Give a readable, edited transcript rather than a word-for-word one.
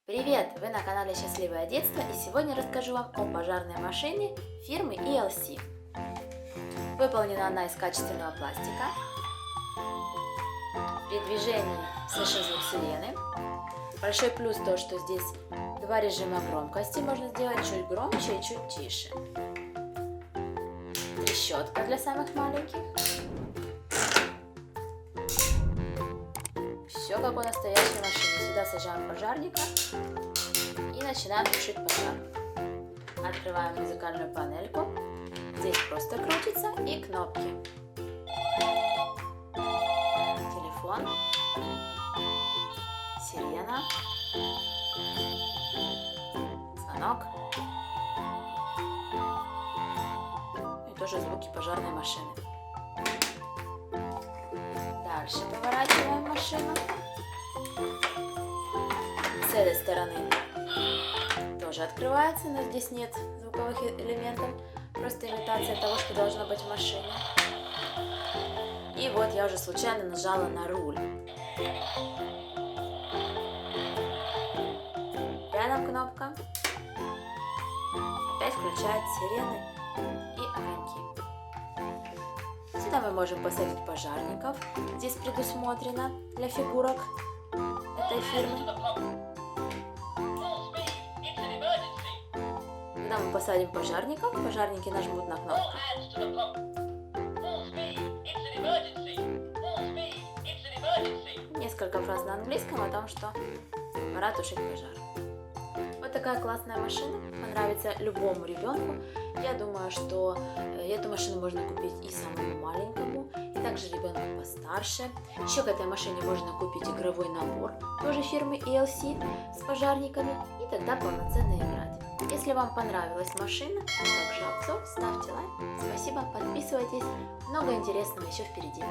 Привет! Вы на канале Счастливое детство, и сегодня расскажу вам о пожарной машине фирмы ELC. Выполнена она из качественного пластика. При движении слышен звук сирены. Большой плюс то, что здесь два режима громкости, можно сделать чуть громче и чуть тише. Трещотка для самых маленьких. Все как у настоящей машины. Сюда сажаем пожарника и начинаем тушить пожар. Открываем музыкальную панельку. Здесь просто крутится и кнопки. Телефон. Сирена. Звонок. И тоже звуки пожарной машины. Дальше поворачиваем машину. С этой стороны тоже открывается, но здесь нет звуковых элементов. Просто имитация того, что должно быть в машине. И вот я уже случайно нажала на руль. Рядом кнопка. Опять включает сирены и огоньки. Сюда мы можем посадить пожарников. Здесь предусмотрено для фигурок этой фирмы. Когда мы посадим пожарников, пожарники нажмут на кнопку. Несколько фраз на английском о том, что пора тушить пожар. Вот такая классная машина, понравится любому ребенку. Я думаю, что эту машину можно купить и самому маленькому, и также ребенку постарше. Еще к этой машине можно купить игровой набор, тоже фирмы ELC, с пожарниками, и тогда полноценно играть. Если вам понравилась машина, а также обзор, ставьте лайк. Спасибо, подписывайтесь, много интересного еще впереди.